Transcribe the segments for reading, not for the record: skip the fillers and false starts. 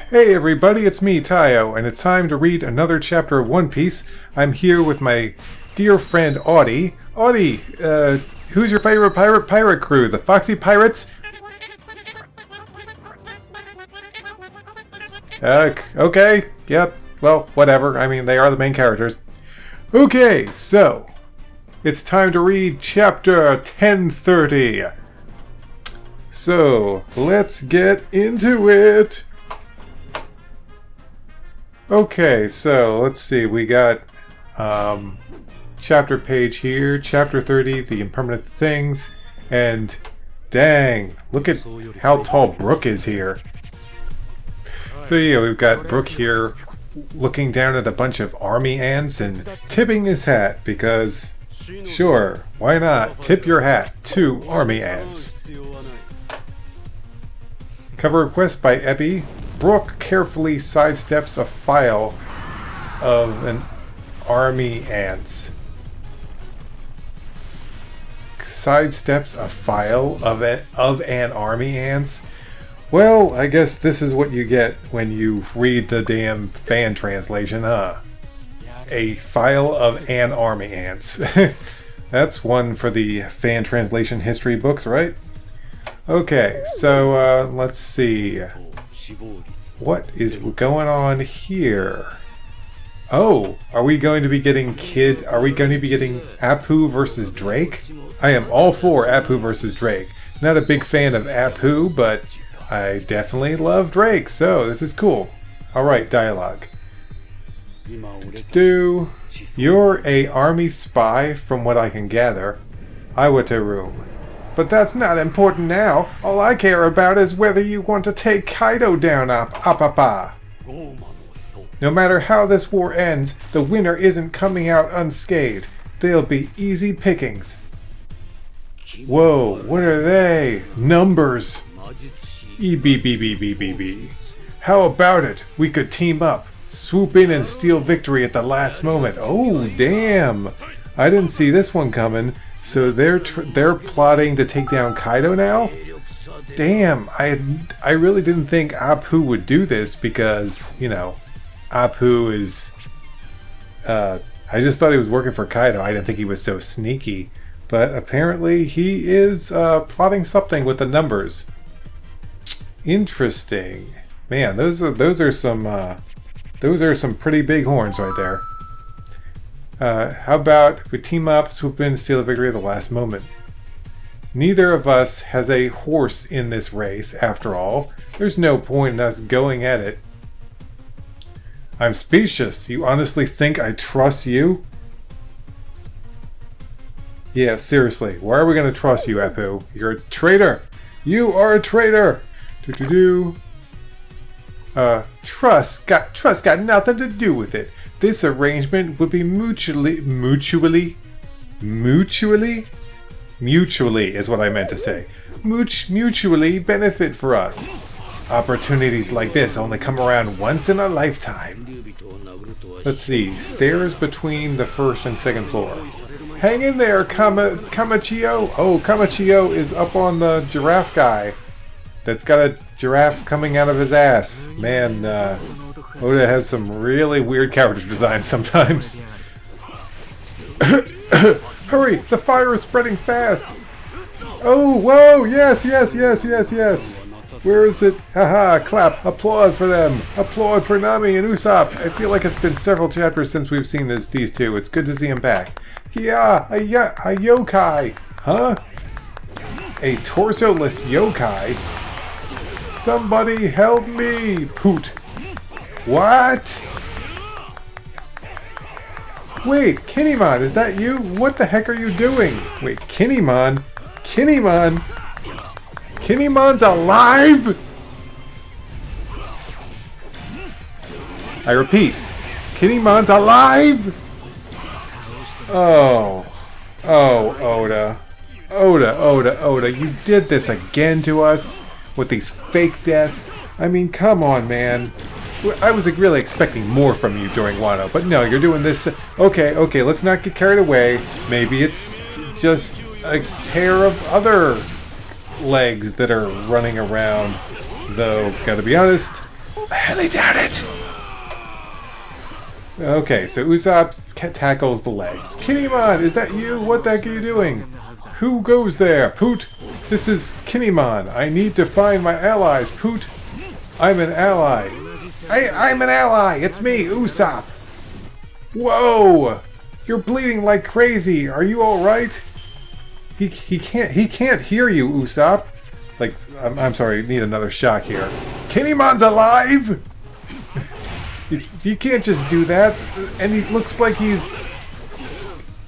Hey everybody, it's me, Tayo, and it's time to read another chapter of One Piece. I'm here with my dear friend Audie. Audie, who's your favorite pirate crew? The Foxy Pirates? Okay, yep, well, whatever. I mean, they are the main characters. Okay, so, it's time to read chapter 1030. So, let's get into it. Okay, so let's see. We got chapter page here, chapter 30, the impermanent things, and dang, look at how tall Brook is here. So yeah, we've got Brook here looking down at a bunch of army ants and tipping his hat because, sure, why not? Tip your hat to army ants. Cover request by Eppy. Brook carefully sidesteps a file of an army ants. Sidesteps a file of an army ants? Well, I guess this is what you get when you read the damn fan translation, huh? A file of an army ants. That's one for the fan translation history books, right? Okay, so let's see. What is going on here? Oh, are we going to be getting Apu versus Drake? I am all for Apu versus Drake. Not a big fan of Apu, but I definitely love Drake, so this is cool. Alright, dialogue. You're a army spy from what I can gather. Iwataru. But that's not important now. All I care about is whether you want to take Kaido down, Apapa. No matter how this war ends, the winner isn't coming out unscathed. They'll be easy pickings. Whoa, what are they? Numbers. EBBBBBB. How about it? We could team up, swoop in and steal victory at the last moment. Oh, damn. I didn't see this one coming. So they're plotting to take down Kaido now? Damn, I really didn't think Apu would do this because, you know, Apu is... I just thought he was working for Kaido. I didn't think he was so sneaky. But apparently he is plotting something with the numbers. Interesting. Man, those are some pretty big horns right there. How about if we team up, swoop in, steal the victory at the last moment? Neither of us has a horse in this race, after all. There's no point in us going at it. I'm speechless. You honestly think I trust you? Yeah, seriously. Why are we going to trust you, Apu? You're a traitor! You are a traitor! Trust got nothing to do with it. This arrangement would be mutually is what I meant to say. Mutually benefit for us. Opportunities like this only come around once in a lifetime. Let's see, stairs between the first and second floor. Hang in there, Kamachio. Oh, Kamachio is up on the giraffe guy. That's got a giraffe coming out of his ass. Man, Oda has some really weird character design sometimes. Hurry! The fire is spreading fast! Oh, whoa! Yes! Where is it? Haha! Clap! Applaud for them! Applaud for Nami and Usopp! I feel like it's been several chapters since we've seen these two. It's good to see them back. Yeah! A yokai! Huh? A torso-less yokai? Somebody help me! Poot! What? Wait, Kinemon, is that you? What the heck are you doing? Wait, Kinemon? Kinemon's alive? I repeat, Kinemon's alive? Oh, Oda. Oda, you did this again to us with these fake deaths. I mean, come on, man. I was really expecting more from you during Wano, but no, you're doing this. Okay, let's not get carried away. Maybe it's just a pair of other legs that are running around. Though, gotta be honest, I highly doubt it. Okay, so Usopp tackles the legs. Kinemon, is that you? What the heck are you doing? Who goes there? Poot! This is Kinemon. I need to find my allies. Poot! I'm an ally. I'm an ally! It's me, Usopp! Whoa! You're bleeding like crazy. Are you alright? He can't hear you, Usopp. Like, I'm sorry, need another shot here. Kinemon's alive! You can't just do that. And he looks like he's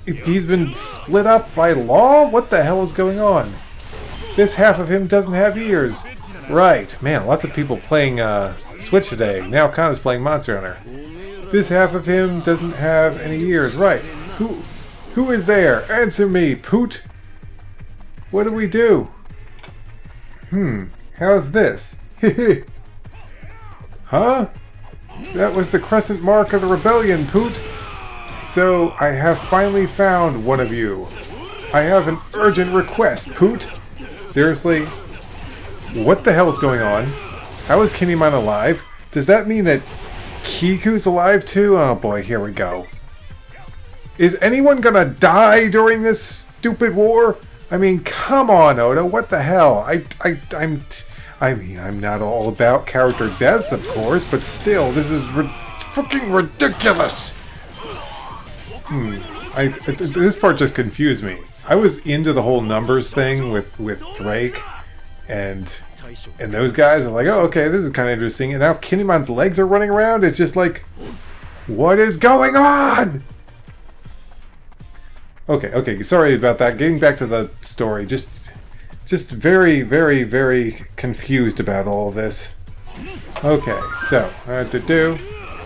been split up by law? What the hell is going on? This half of him doesn't have ears. Right. Man, lots of people playing Switch today. Now Kana's playing Monster Hunter. This half of him doesn't have any ears. Right. Who is there? Answer me, Poot. What do we do? How's this? Huh? That was the crescent mark of the rebellion, Poot. So, I have finally found one of you. I have an urgent request, Poot. Seriously? What the hell is going on? How is Kinemon alive? Does that mean that Kiku's alive too? Oh boy, here we go. Is anyone gonna die during this stupid war? I mean, come on, Oda, what the hell? I'm not all about character deaths, of course, but still, this is fucking ridiculous! This part just confused me. I was into the whole numbers thing with Drake and those guys are like, oh, okay, this is kind of interesting. And now Kinemon's legs are running around. It's just like, what is going on? Okay, sorry about that. Getting back to the story, just very, very, very confused about all of this. Okay, so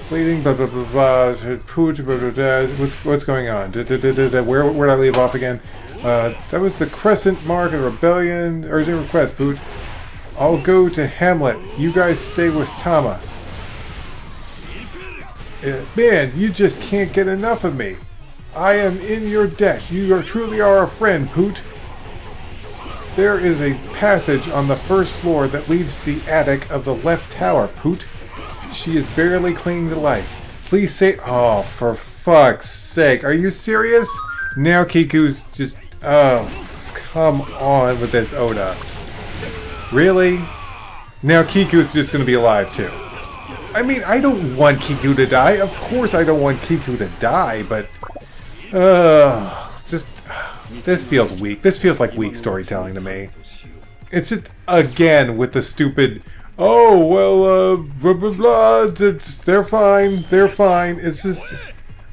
bleeding, blah blah blah blah. Poot, blah, blah, blah. What's going on? Where did I leave off again? That was the crescent mark of rebellion. Urgent request, Poot. I'll go to Hamlet. You guys stay with Tama. Man, you just can't get enough of me. I am in your debt. You truly are a friend, Poot. There is a passage on the first floor that leads to the attic of the left tower, Poot. She is barely clinging to life. Please say... Oh, for fuck's sake. Are you serious? Now Kiku's just... Oh, come on with this, Oda. Really? Now Kiku's just going to be alive, too. I mean, I don't want Kiku to die. Of course I don't want Kiku to die, but... just... This feels weak. This feels like weak storytelling to me. It's just, again, with the stupid... Oh, well, blah, blah, blah, they're fine, they're fine. It's just...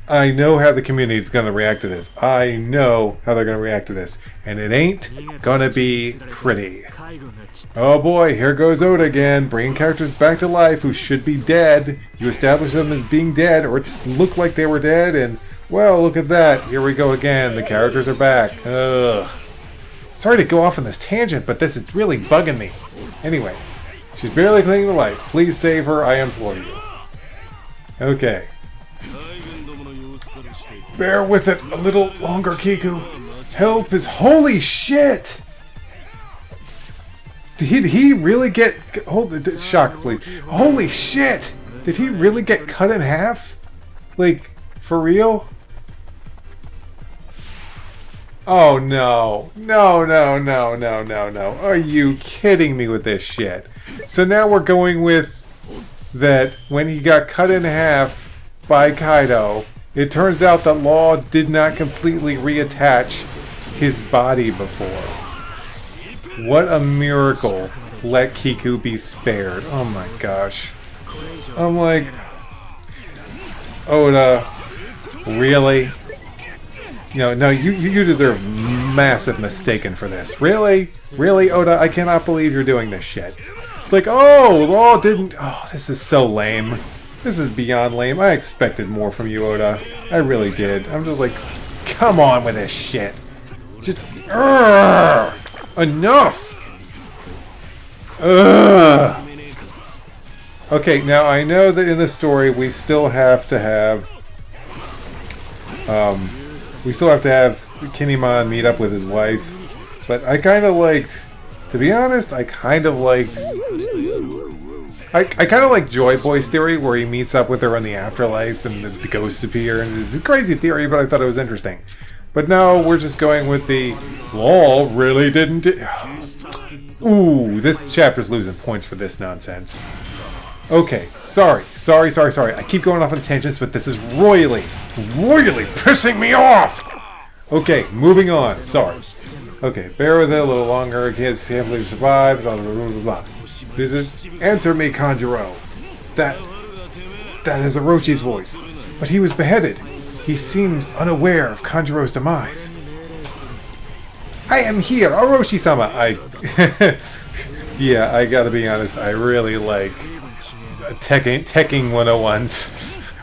I know how the community is going to react to this. I know how they're going to react to this. And it ain't going to be pretty. Oh boy, here goes Oda again, bringing characters back to life who should be dead. You establish them as being dead, or it looked like they were dead, and, well, look at that. Here we go again. The characters are back. Ugh. Sorry to go off on this tangent, but this is really bugging me. Anyway, she's barely clinging to life. Please save her, I implore you. Okay. Bear with it a little longer, Kiku. Help is... Holy shit! Did he really get... Hold... Shock, please. Holy shit! Did he really get cut in half? Like, for real? Oh, no. No, no, no, no, no, no. Are you kidding me with this shit? So now we're going with that when he got cut in half by Kaido, it turns out that Law did not completely reattach his body before. What a miracle. Let Kiku be spared. Oh my gosh. I'm like... Oda, really? No, you deserve massive mistaken for this. Really? Really, Oda? I cannot believe you're doing this shit. It's like, oh, Law didn't... Oh, this is so lame. This is beyond lame. I expected more from you, Oda. I really did. I'm just like, come on with this shit. Just... Enough! Okay, now I know that in the story we still have to have... Kinemon meet up with his wife. But I kind of liked... To be honest, I kind of liked I kind of like Joy Boy's theory, where he meets up with her in the afterlife and the ghosts appear. And it's a crazy theory, but I thought it was interesting. But no, we're just going with the Law really didn't. Ooh, this chapter's losing points for this nonsense. Okay, sorry. I keep going off on tangents, but this is royally pissing me off! Okay, moving on. Sorry. Okay, bear with it a little longer. Can't believe survived. Blah, blah, blah, blah. This is, answer me, Kanjuro. That is Orochi's voice. But he was beheaded. He seemed unaware of Kanjuro's demise. I am here, Orochi-sama. Yeah, I gotta be honest. I really like Tekking 101's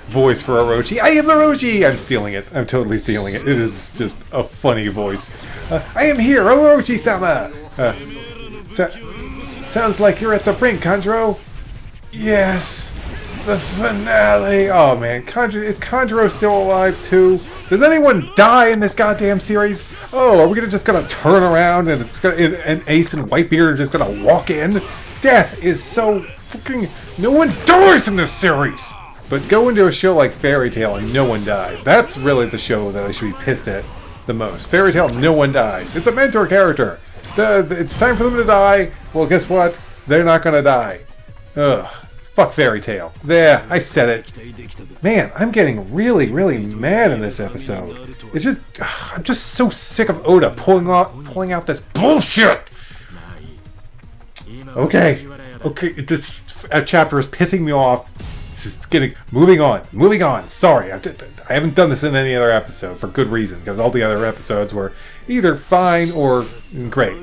voice for Orochi. I am Orochi! I'm stealing it. I'm totally stealing it. It is just a funny voice. I am here, Orochi-sama! Sounds like you're at the brink, Kanjuro. Yes, the finale. Oh man, is Kanjuro still alive too? Does anyone die in this goddamn series? Oh, are we just gonna turn around and and Ace and Whitebeard are just gonna walk in? Death is so fucking. No one dies in this series. But go into a show like Fairy Tail and no one dies. That's really the show that I should be pissed at the most. Fairy Tail, no one dies. It's a mentor character. It's time for them to die. Well, guess what? They're not gonna die. Ugh. Fuck Fairy Tail. There, I said it. Man, I'm getting really mad in this episode. It's just, I'm just so sick of Oda pulling out this bullshit. Okay, this chapter is pissing me off. Moving on. Sorry, I haven't done this in any other episode for good reason, because all the other episodes were either fine or great.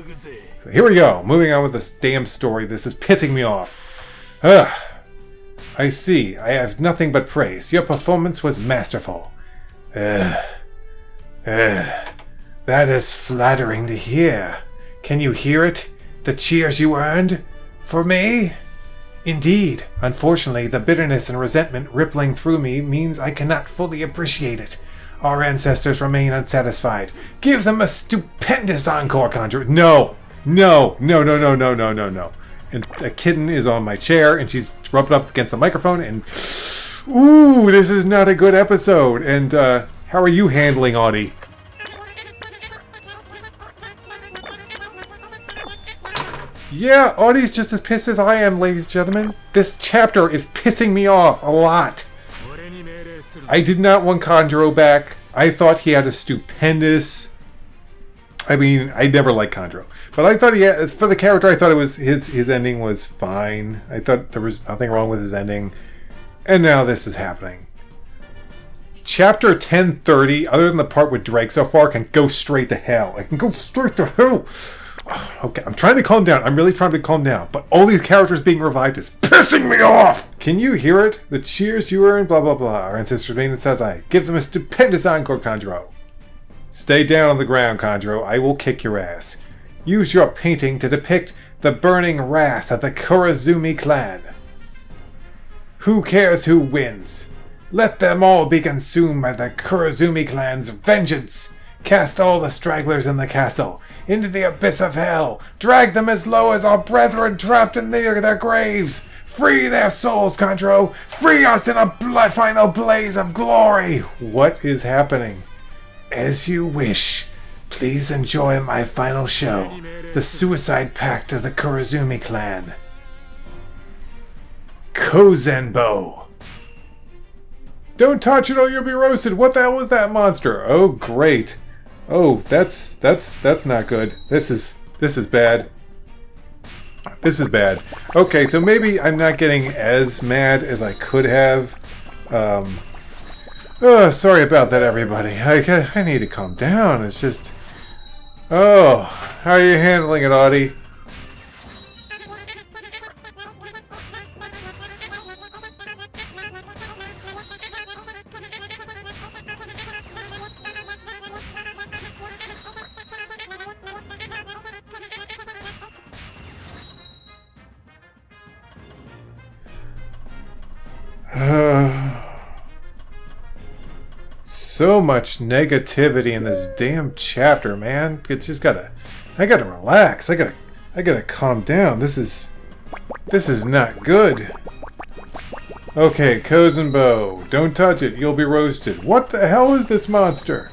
So here we go. Moving on with this damn story. This is pissing me off. I see. I have nothing but praise. Your performance was masterful. That is flattering to hear. Can you hear it? The cheers you earned? For me? Indeed. Unfortunately, the bitterness and resentment rippling through me means I cannot fully appreciate it. Our ancestors remain unsatisfied. Give them a stupendous encore, Kanjuro. No. And a kitten is on my chair, and she's rubbed up against the microphone, and... Ooh, this is not a good episode. And, how are you handling, Audie? Yeah, Audie's just as pissed as I am, ladies and gentlemen. This chapter is pissing me off a lot. I did not want Kanjuro back. I thought he had a stupendous... I mean, I never liked Kanjuro. But I thought he had... For the character, I thought it was his ending was fine. I thought there was nothing wrong with his ending. And now this is happening. Chapter 1030, other than the part with Drake so far, can go straight to hell. It can go straight to hell. Okay, I'm trying to calm down. I'm really trying to calm down. But all these characters being revived is pissing me off! Can you hear it? The cheers you earned, blah blah blah. Our ancestors remain in Sazai. Give them a stupendous encore, Kanjuro. Stay down on the ground, Kanjuro. I will kick your ass. Use your painting to depict the burning wrath of the Kurozumi clan. Who cares who wins? Let them all be consumed by the Kurozumi clan's vengeance. Cast all the stragglers in the castle into the abyss of hell. Drag them as low as our brethren trapped in their graves. Free their souls, Kanjuro. Free us in a final blaze of glory. What is happening? As you wish. Please enjoy my final show. The Suicide Pact of the Kurozumi clan. Kozenbo. Don't touch it or you'll be roasted. What the hell was that monster? Oh, great. Oh, that's not good. This is bad. This is bad. Okay, so maybe I'm not getting as mad as I could have. Oh, sorry about that, everybody. I need to calm down. It's just... Oh, how are you handling it, Audie? So much negativity in this damn chapter, man. It's just I gotta relax. I gotta calm down. This is This is not good. Okay, Kozenbo, don't touch it. You'll be roasted. What the hell is this monster?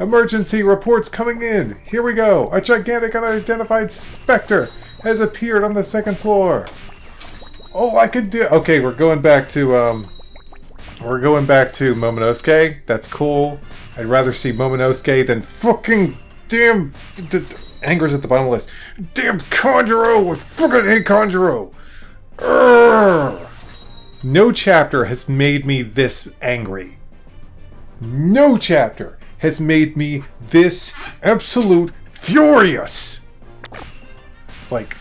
Emergency reports coming in. Here we go. A gigantic unidentified specter has appeared on the second floor. Oh, I could do... Okay, we're going back to Momonosuke. That's cool. I'd rather see Momonosuke than fucking damn... Anger's at the bottom of the list. Damn Kanjuro! I fucking hate Kanjuro! Urgh. No chapter has made me this angry. No chapter has made me this absolute furious. It's like...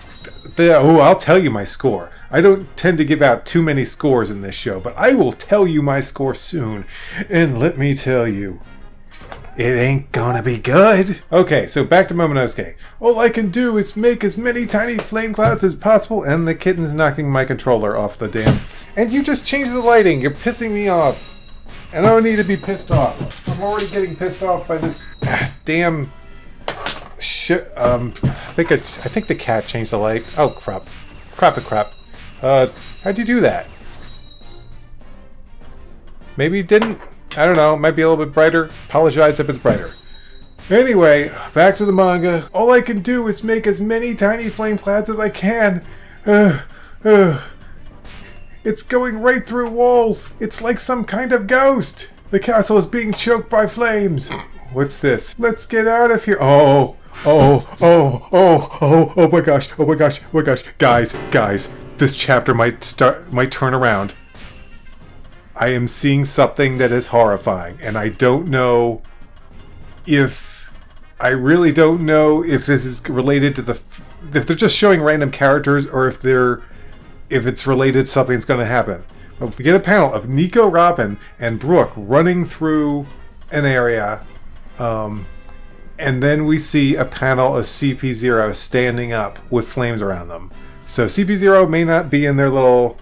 Oh, I'll tell you my score. I don't tend to give out too many scores in this show, but I will tell you my score soon. And let me tell you, it ain't gonna be good. Okay, so back to Momonosuke. All I can do is make as many tiny flame clouds as possible, and the kitten's knocking my controller off the damn... And you just changed the lighting. You're pissing me off. And I don't need to be pissed off. I'm already getting pissed off by this damn shit. I think the cat changed the light. Oh crap. Crap. How'd you do that? Maybe you didn't? I don't know. It might be a little bit brighter. Apologize if it's brighter. Anyway, back to the manga. All I can do is make as many tiny flame clouds as I can. It's going right through walls. It's like some kind of ghost. The castle is being choked by flames. What's this? Let's get out of here. Oh my gosh. Guys. This chapter might turn around. I am seeing something that is horrifying, and I don't know if... I really don't know if this is related to the... If they're just showing random characters, or if it's related to something that's going to happen. But if we get a panel of Nico, Robin, and Brooke running through an area, and then we see a panel of CP0 standing up with flames around them. So CP0 may not be in their little...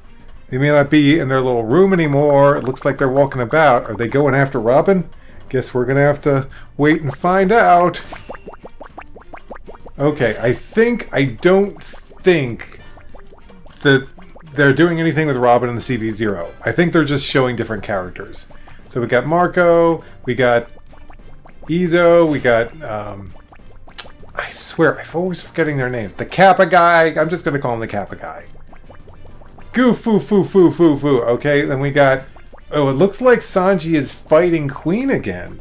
They may not be in their little room anymore. It looks like they're walking about. Are they going after Robin? Guess we're going to have to wait and find out. Okay, I don't think that they're doing anything with Robin and the CP0. I think they're just showing different characters. So we got Marco, we got Izo, we got... I swear, I'm always forgetting their names. The Kappa guy. I'm just going to call him the Kappa guy. Foo. Okay, then we got... Oh, it looks like Sanji is fighting Queen again.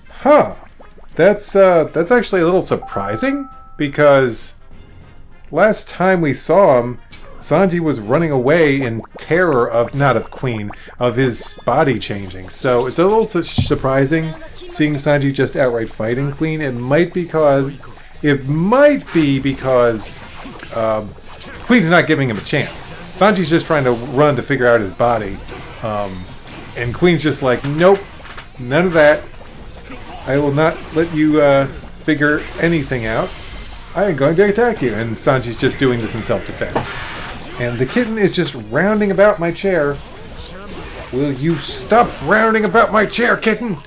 Huh. That's actually a little surprising, because last time we saw him, Sanji was running away in terror of, not of Queen, of his body changing. So it's a little surprising seeing Sanji just outright fighting Queen. It might be because Queen's not giving him a chance. Sanji's just trying to run to figure out his body. And Queen's just like, nope, none of that. I will not let you figure anything out. I am going to attack you. And Sanji's just doing this in self-defense. And the kitten is just rounding about my chair. Will you stop rounding about my chair, kitten?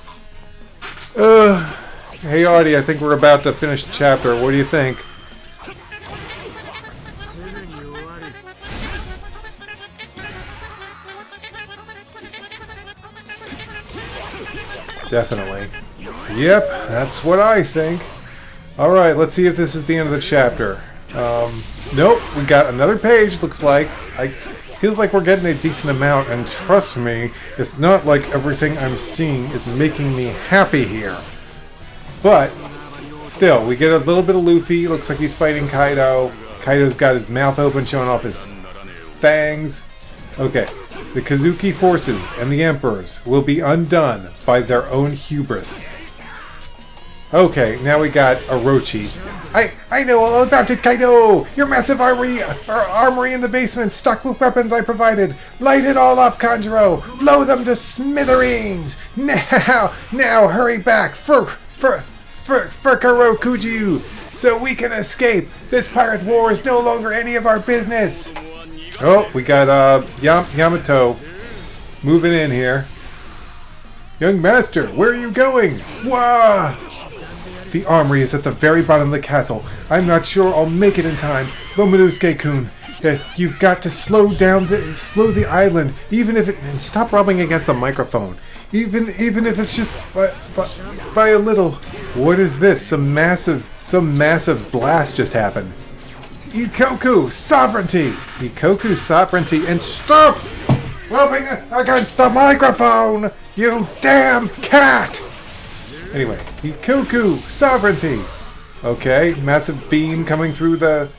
Hey Artie, I think we're about to finish the chapter. What do you think? Definitely. Yep, that's what I think. Alright, let's see if this is the end of the chapter. Nope, we got another page, looks like. Feels like we're getting a decent amount, and trust me, it's not like everything I'm seeing is making me happy here. But, still, we get a little bit of Luffy. Looks like he's fighting Kaido. Kaido's got his mouth open, showing off his fangs. Okay. The Kazuki forces and the Emperors will be undone by their own hubris. Okay, now we got Orochi. I know all about it, Kaido! Your massive armory in the basement, stocked with weapons I provided. Light it all up, Kanjuro! Blow them to smithereens! Now, hurry back for Kurokuju, so we can escape. This pirate war is no longer any of our business. Oh, we got Yamato moving in here. Young master, where are you going? Wah! The armory is at the very bottom of the castle. I'm not sure I'll make it in time. Momonosuke-kun, You've got to slow the island, even if it, and stop rubbing against the microphone. Even if it's just by a little. What is this? Some massive blast just happened. Ikoku sovereignty! Ikoku sovereignty, and stop rubbing against the microphone, you damn cat! Anyway, Ikoku sovereignty. Okay, massive beam coming through the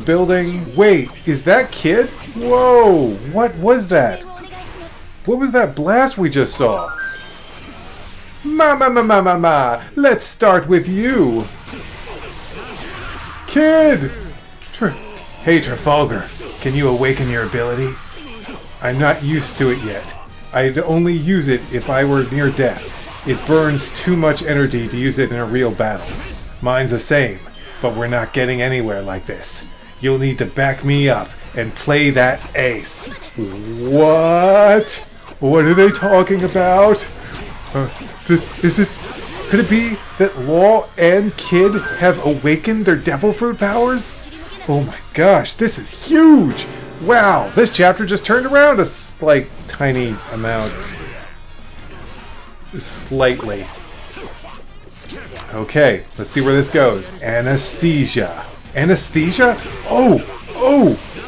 building. Wait, is that Kid? Whoa, what was that? What was that blast we just saw? Ma, let's start with you. Kid! Hey, Trafalgar, can you awaken your ability? I'm not used to it yet. I'd only use it if I were near death. It burns too much energy to use it in a real battle. Mine's the same, but we're not getting anywhere like this. You'll need to back me up and play that ace. What? What are they talking about? Could it be that Law and Kid have awakened their devil fruit powers? Oh my gosh, this is huge! Wow, this chapter just turned around a like tiny amount. Slightly. Okay, let's see where this goes. Anesthesia. Anesthesia? Oh!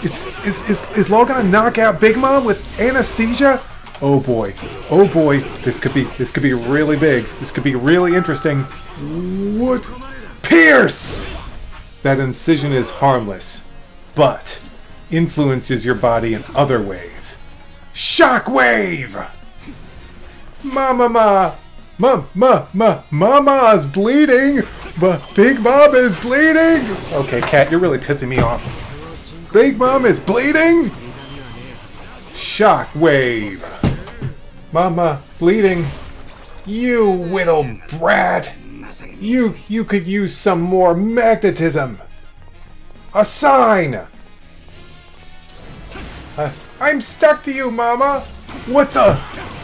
Is Law gonna knock out Big Mom with anesthesia? Oh boy. Oh boy. This could be really big. This could be really interesting. What? Pierce! That incision is harmless, but influences your body in other ways. Shockwave! Mama's bleeding! Big Mom is bleeding! Okay, Cat, you're really pissing me off. Big Mom is bleeding? Shockwave! Mama, bleeding. You little brat! You could use some more magnetism! A sign! I'm stuck to you, Mama! What the?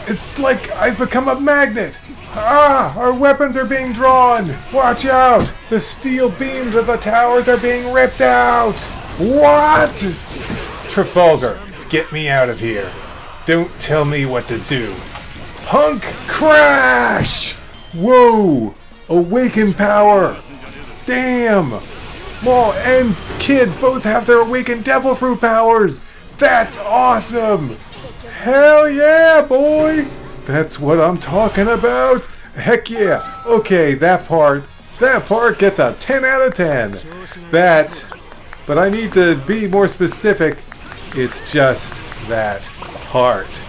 It's like I've become a magnet! Ah! Our weapons are being drawn! Watch out! The steel beams of the towers are being ripped out! What? Trafalgar, get me out of here. Don't tell me what to do. Punk crash! Whoa! Awaken power! Damn! Law and Kid both have their awakened devil fruit powers! That's awesome! Hell yeah, boy! That's what I'm talking about! Heck yeah! Okay, that part gets a 10 out of 10. But I need to be more specific. It's just that part.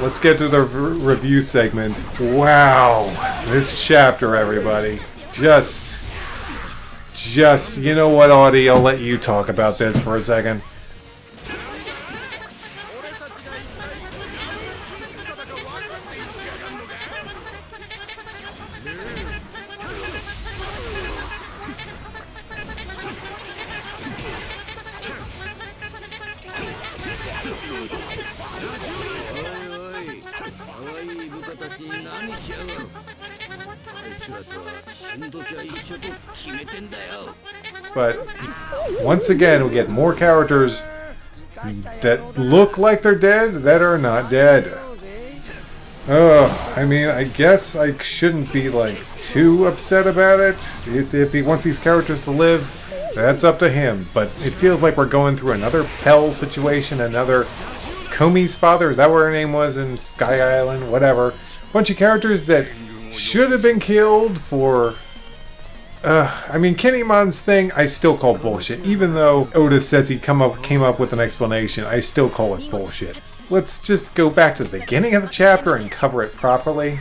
Let's get to the review segment. Wow, this chapter, everybody. Just, you know what, Audie? I'll let you talk about this for a second. But once again, we get more characters that look like they're dead that are not dead. I mean, I guess I shouldn't be like too upset about it. If he wants these characters to live, that's up to him. But it feels like we're going through another Pell situation, another Komi's father, is that what her name was in Sky Island? Whatever. Bunch of characters that should have been killed for... I mean, Kinemon's thing, I still call bullshit. Even though Oda says he came up with an explanation, I still call it bullshit. Let's just go back to the beginning of the chapter and cover it properly.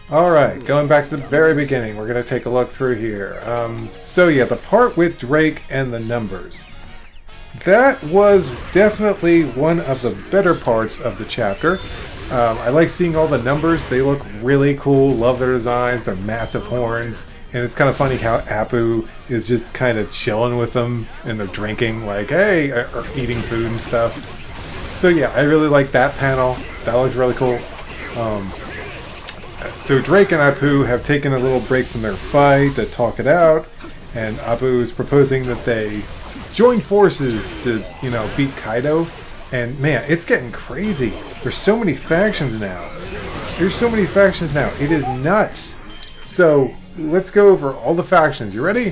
Alright, going back to the very beginning, we're going to take a look through here. So yeah, the part with Drake and the numbers. That was definitely one of the better parts of the chapter. I like seeing all the numbers. They look really cool. Love their designs, their massive horns. And it's kind of funny how Apu is just kind of chilling with them and they're drinking, like, hey, or eating food and stuff. So yeah, I really like that panel. That looks really cool. So Drake and Apu have taken a little break from their fight to talk it out. And Apu is proposing that they join forces to, you know, beat Kaido. And man, it's getting crazy. There's so many factions now. It is nuts. So let's go over all the factions. You ready?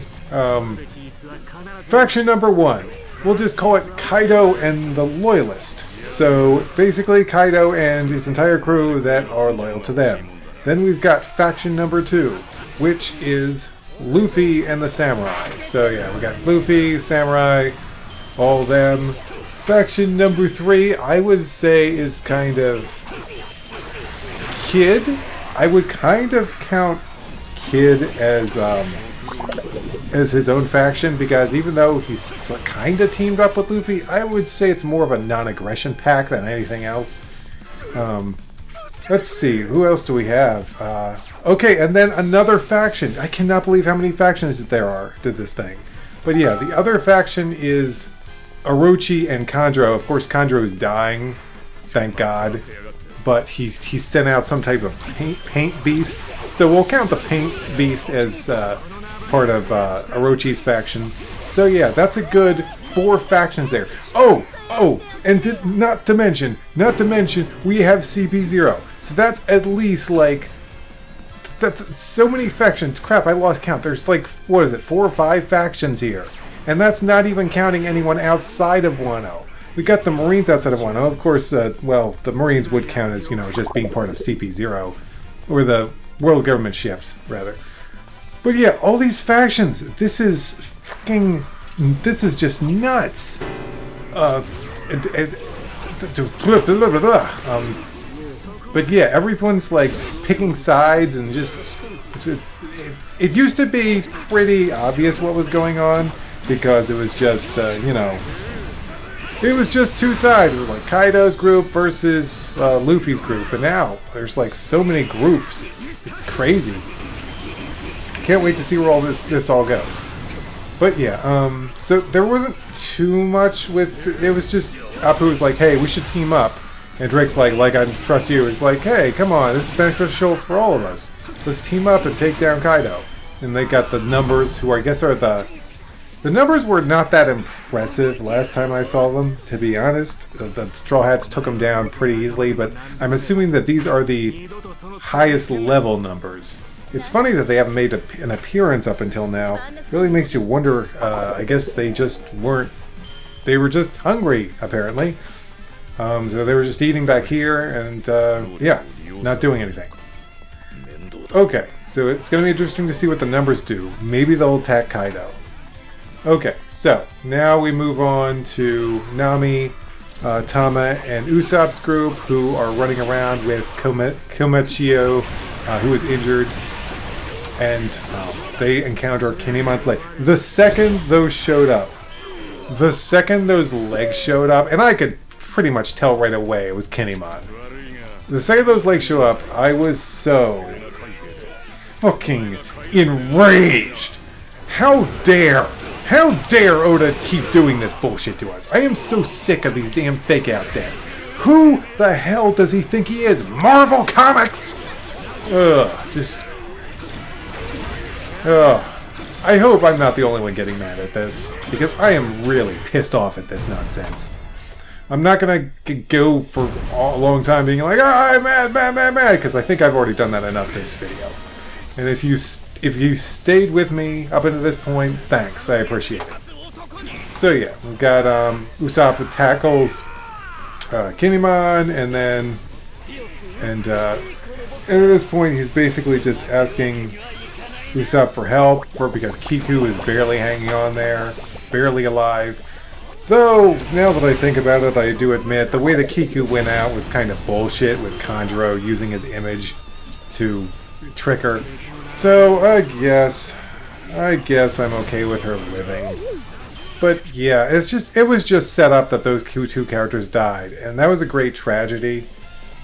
Faction number 1. We'll just call it Kaido and the Loyalist. So basically Kaido and his entire crew that are loyal to them. Then we've got faction number 2, which is Luffy and the Samurai. So yeah, we got Luffy, Samurai, all of them. Faction number 3, I would say, is kind of Kid. I would kind of count Kid as his own faction, because even though he's kind of teamed up with Luffy, I would say it's more of a non-aggression pack than anything else. Let's see, who else do we have? Okay, and then another faction. I cannot believe how many factions there are to this thing. But yeah, the other faction is Orochi and Kanjuro. Of course, Kanjuro is dying, thank God. But he sent out some type of paint beast. So we'll count the paint beast as part of Orochi's faction. So yeah, that's a good 4 factions there. Oh, and not to mention, we have CP0. So that's at least like, that's so many factions. Crap, I lost count. There's like, what is it, 4 or 5 factions here. And that's not even counting anyone outside of Wano. We got the Marines outside of Wano. Of course, well, the Marines would count as, you know, just being part of CP0. Or the World Government ships, rather. But yeah, all these factions. This is fucking... This is just nuts. But yeah, everyone's like picking sides and just... It used to be pretty obvious what was going on. Because it was just, you know... It was just 2 sides. It was like Kaido's group versus Luffy's group. And now, there's like so many groups. It's crazy. Can't wait to see where all this all goes. But yeah, so there wasn't too much with... It was just... Appu was like, hey, we should team up. And Drake's like I trust you. It's like, hey, come on, this is beneficial for all of us. Let's team up and take down Kaido. And they got the numbers, who I guess are the... The numbers were not that impressive last time I saw them, to be honest. The Straw Hats took them down pretty easily, but I'm assuming that these are the highest level numbers. It's funny that they haven't made an appearance up until now. It really makes you wonder, I guess they just weren't... They were just hungry, apparently. So they were just eating back here, and yeah, not doing anything. Okay, so it's going to be interesting to see what the numbers do. Maybe they'll attack Kaido. Okay, so now we move on to Nami, Tama, and Usopp's group, who are running around with Komachio, who is injured, and they encounter Kinemon. The second those showed up, those legs showed up, and I could pretty much tell right away it was Kinemon. The second those legs show up, I was so fucking enraged. How dare Oda keep doing this bullshit to us? I am so sick of these damn fake out deaths. Who the hell does he think he is? Marvel Comics? I hope I'm not the only one getting mad at this, because I am really pissed off at this nonsense. I'm not gonna go for a long time being like, I'm mad, because I think I've already done that enough this video. And if you stayed with me up until this point, thanks, I appreciate it. So yeah, we've got Usopp tackles Kinemon, and at this point he's basically just asking Usopp for help, because Kiku is barely hanging on there, barely alive. Though, now that I think about it, I do admit, the way that Kiku went out was kind of bullshit, with Kanjuro using his image to trick her. So, I guess I'm okay with her living. But yeah, it was just set up that those two characters died, and that was a great tragedy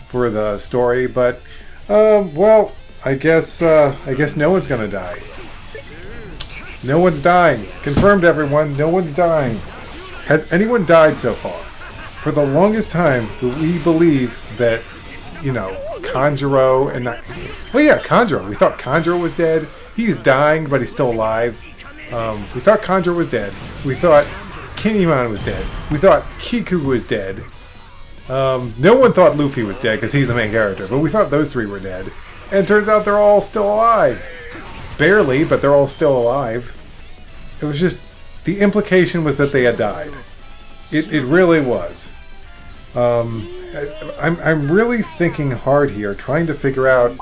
for the story, but, well, I guess no one's gonna die. No one's dying. Confirmed, everyone, no one's dying. Has anyone died so far? For the longest time, we believe that, you know, Kanjuro and not... Well, yeah, Kanjuro. We thought Kanjuro was dead. He's dying, but he's still alive. We thought Kanjuro was dead. We thought Kinemon was dead. We thought Kiku was dead. No one thought Luffy was dead because he's the main character, but we thought those three were dead. And it turns out they're all still alive. Barely, but they're all still alive. It was just, the implication was that they had died. It really was. I'm really thinking hard here, trying to figure out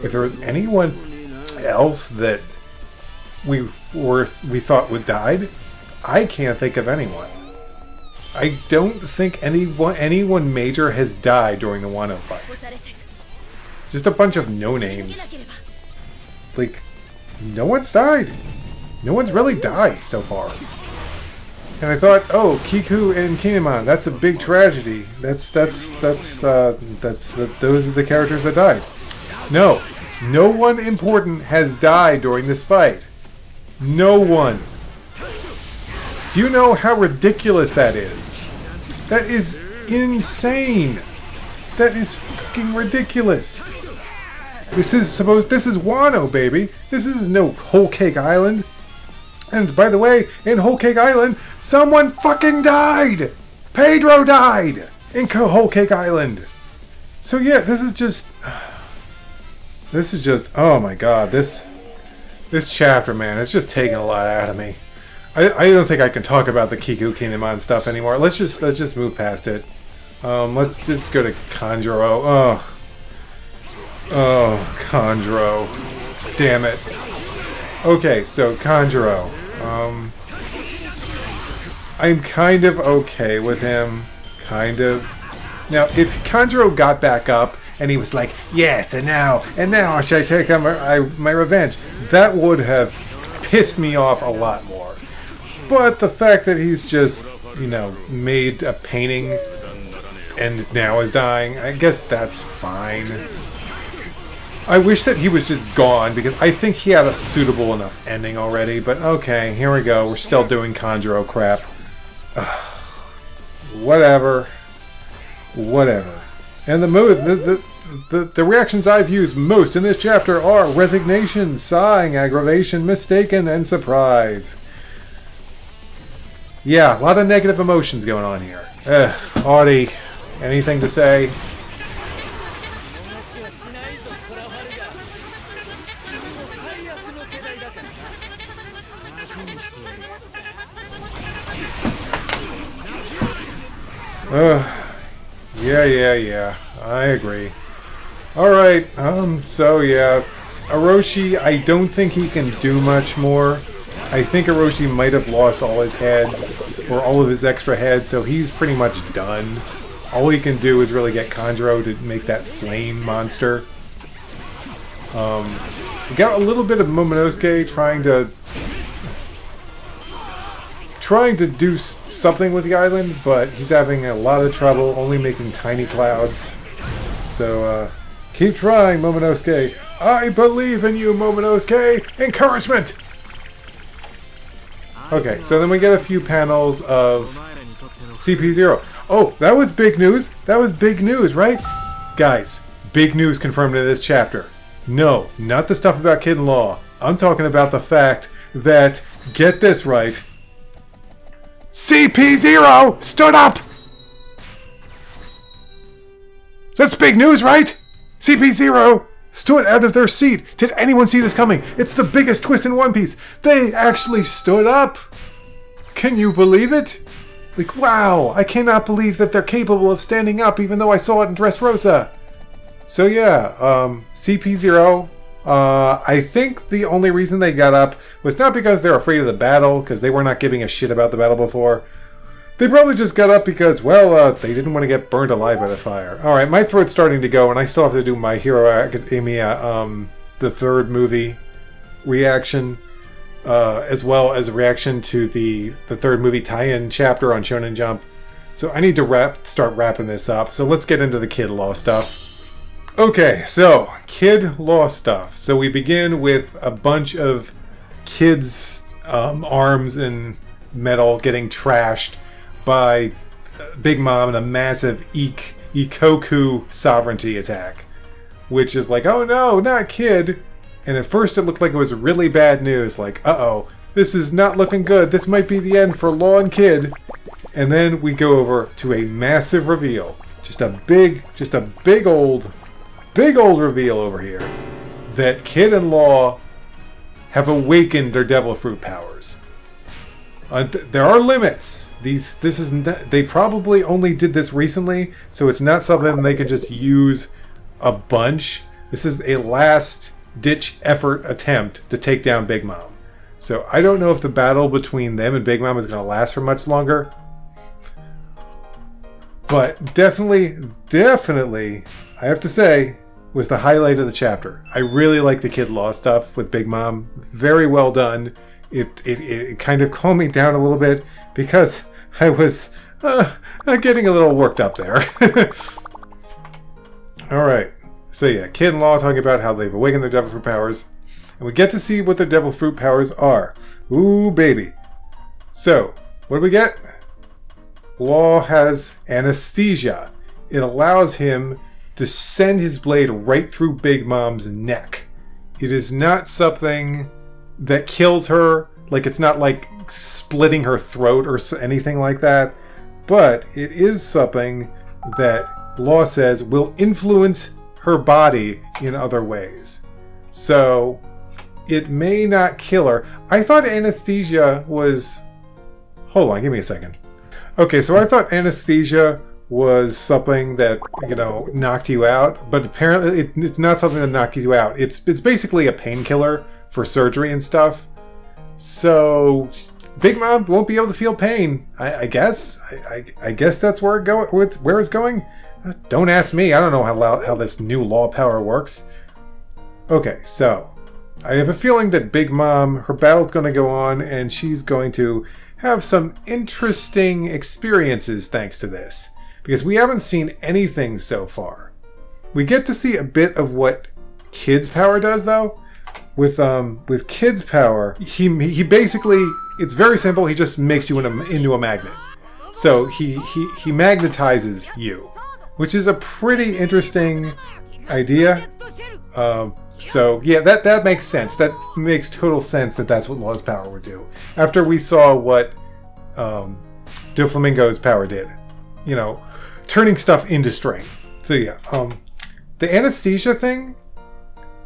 if there was anyone else that we thought would died. I can't think of anyone. I don't think anyone major has died during the Wano fight. Just a bunch of no-names. Like, no one's died. No one's really died so far. And I thought, oh, Kiku and Kinemon, that's a big tragedy. Those are the characters that died. No, no one important has died during this fight. No one. Do you know how ridiculous that is? That is insane. That is fucking ridiculous. This is Wano, baby. This is no Whole Cake Island. And by the way, in Whole Cake Island, someone fucking died! Pedro died in Whole Cake Island. So yeah, this is just, oh my god, this chapter, man, it's just taking a lot out of me. I don't think I can talk about the Kiku Kinemon stuff anymore. Let's just move past it. Let's just go to Kanjuro. Oh, Kanjuro. Damn it. Okay, so Kanjuro. I'm kind of okay with him. Kind of. Now, if Kanjuro got back up and he was like, yes, and now I shall take my revenge, that would have pissed me off a lot more. But the fact that he's just, you know, made a painting and now is dying, I guess that's fine. I wish that he was just gone, because I think he had a suitable enough ending already, but okay, here we go. We're still doing Kanjuro crap. Whatever. Whatever. And the reactions I've used most in this chapter are resignation, sighing, aggravation, mistaken, and surprise. Yeah, a lot of negative emotions going on here. Audie, anything to say? Yeah, I agree. Alright, so yeah, Orochi, I don't think he can do much more. I think Orochi might have lost all his heads, or all of his extra heads, so he's pretty much done. All he can do is really get Kanjuro to make that flame monster. We got a little bit of Momonosuke trying to do something with the island, but he's having a lot of trouble, only making tiny clouds. So, keep trying, Momonosuke. I believe in you, Momonosuke! Encouragement! Okay, so then we get a few panels of CP0. Oh, that was big news! That was big news, right? Guys, big news confirmed in this chapter. No, not the stuff about Kid Law. I'm talking about the fact that, get this right, CP0 stood up! That's big news, right? CP0 stood out of their seat. Did anyone see this coming? It's the biggest twist in One Piece. They actually stood up. Can you believe it? Like, wow, I cannot believe that they're capable of standing up even though I saw it in Dressrosa. So yeah, CP0, I think the only reason they got up was not because they're afraid of the battle, because they were not giving a shit about the battle before. They probably just got up because, well, they didn't want to get burned alive by the fire. Alright, my throat's starting to go, and I still have to do My Hero Academia, the third movie reaction, as well as a reaction to the third movie tie-in chapter on Shonen Jump. So I need to start wrapping this up. So let's get into the Kid Law stuff. Okay, so Kid Law stuff. So we begin with a bunch of kids' arms and metal getting trashed by Big Mom in a massive Ikoku sovereignty attack. Which is like, oh no, not Kid. And at first it looked like it was really bad news. Like, uh-oh, This is not looking good. This might be the end for Law and Kid. And then we go over to a massive reveal. Just a big old reveal over here. That Kid and Law have awakened their devil fruit powers. There are limits. They probably only did this recently, so it's not something they could just use a bunch. This is a last-ditch effort attempt to take down Big Mom. So I don't know if the battle between them and Big Mom is going to last for much longer. But definitely, I have to say, was the highlight of the chapter. I really like the Kid Law stuff with Big Mom. Very well done. It kind of calmed me down a little bit because I was getting a little worked up there. Alright. So yeah, Kid and Law talking about how they've awakened their devil fruit powers. And we get to see what their devil fruit powers are. Ooh, baby. So, what do we get? Law has anesthesia. It allows him to send his blade right through Big Mom's neck. It is not something that kills her. Like, it's not like splitting her throat or anything like that. But it is something that Law says will influence her body in other ways. So, it may not kill her. I thought anesthesia was... Hold on, give me a second. Okay, so I thought anesthesia was something that, you know, knocked you out, but apparently it's not something that knocks you out. It's basically a painkiller for surgery and stuff. So Big Mom won't be able to feel pain. I guess. I guess that's where it's going. Don't ask me. I don't know how this new law power works. Okay, so I have a feeling that Big Mom, her battle's going to go on, and she's going to have some interesting experiences thanks to this. Because we haven't seen anything so far. We get to see a bit of what Kid's power does, though. With Kid's power, he basically, it's very simple. He just makes you into a magnet. So he magnetizes you, which is a pretty interesting idea. So yeah, that makes sense. That makes total sense that that's what Law's power would do. After we saw what Doflamingo's power did, you know, turning stuff into string. So yeah, the anesthesia thing,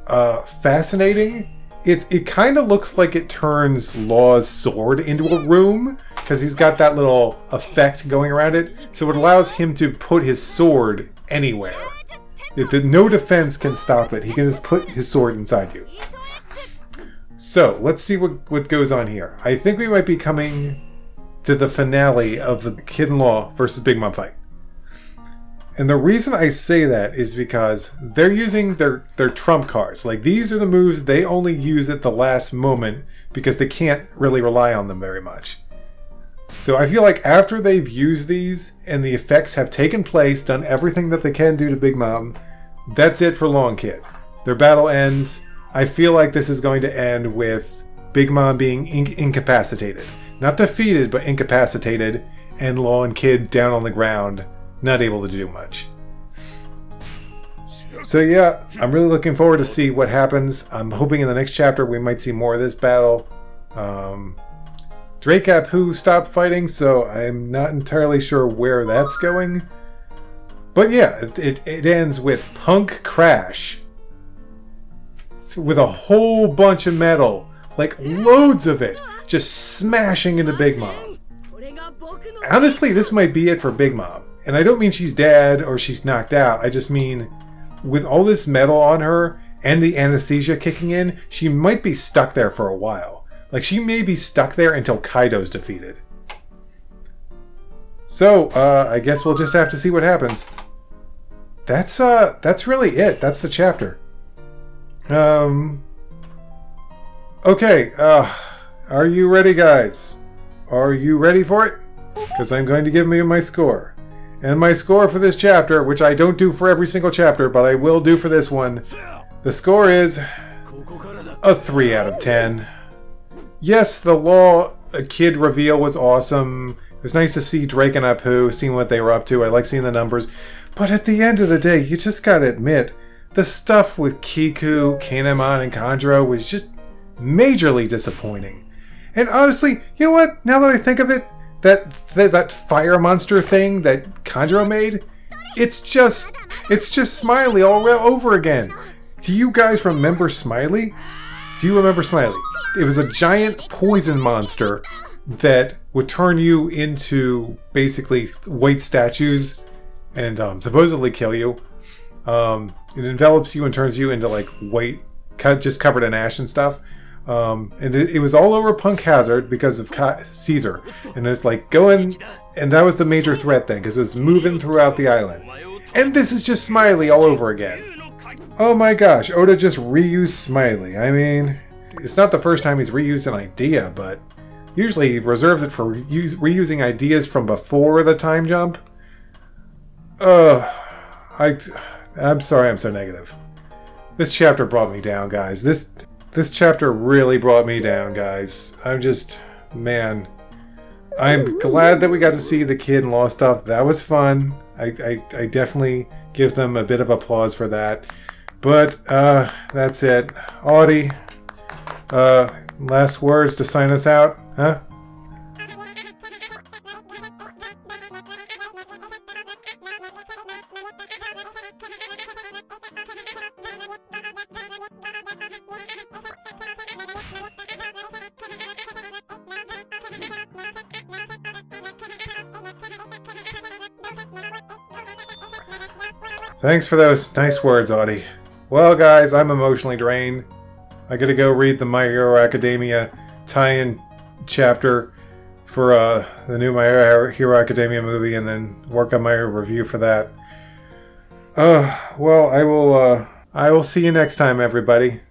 fascinating. It kind of looks like it turns Law's sword into a room because he's got that little effect going around it. So it allows him to put his sword anywhere. No defense can stop it. He can just put his sword inside you. So let's see what goes on here. I think we might be coming to the finale of the Kid and Law versus Big Mom fight. And the reason I say that is because they're using their trump cards. Like, these are the moves they only use at the last moment because they can't really rely on them very much. So I feel like after they've used these and the effects have taken place, done everything that they can do to Big Mom, that's it for Law and Kid. Their battle ends. I feel like this is going to end with Big Mom being incapacitated. Not defeated, but incapacitated, and Law and Kid down on the ground, not able to do much. So yeah, I'm really looking forward to see what happens. I'm hoping in the next chapter we might see more of this battle. Drake Apu stopped fighting, so I'm not entirely sure where that's going. But yeah, it ends with Punk Crash. So with a whole bunch of metal, like loads of it, just smashing into Big Mom. Honestly, this might be it for Big Mom. And I don't mean she's dead or she's knocked out. I just mean with all this metal on her and the anesthesia kicking in, she might be stuck there for a while. Like, she may be stuck there until Kaido's defeated. So, I guess we'll just have to see what happens. That's really it. That's the chapter. Okay, are you ready, guys? Are you ready for it? Because I'm going to give me my score. And my score for this chapter, which I don't do for every single chapter, but I will do for this one, the score is a 3 out of 10. Yes, the Law Kid reveal was awesome. It was nice to see Drake and Apu, seeing what they were up to. I like seeing the numbers. But at the end of the day, you just gotta admit, the stuff with Kiku, Kinemon, and Kanjuro was just majorly disappointing. And honestly, you know what? Now that I think of it, that fire monster thing that Kanjuro made, it's just Smiley all over again. Do you guys remember Smiley? Do you remember Smiley? It was a giant poison monster that would turn you into basically white statues and supposedly kill you. It envelops you and turns you into like white, just covered in ash and stuff. And it was all over Punk Hazard because of Caesar. And it's like going, and that was the major threat then, because it was moving throughout the island. And this is just Smiley all over again. Oh my gosh, Oda just reused Smiley. I mean, it's not the first time he's reused an idea, but usually he reserves it for reusing ideas from before the time jump. I'm sorry I'm so negative. This chapter brought me down, guys. This chapter really brought me down, guys. Man. I'm glad that we got to see the kid and Lost stuff. That was fun. I definitely give them a bit of applause for that. But, that's it. Audie, last words to sign us out, huh? Thanks for those nice words, Audie. Well, guys, I'm emotionally drained. I gotta go read the My Hero Academia tie-in chapter for the new My Hero Academia movie, and then work on my review for that. Well, I will see you next time, everybody.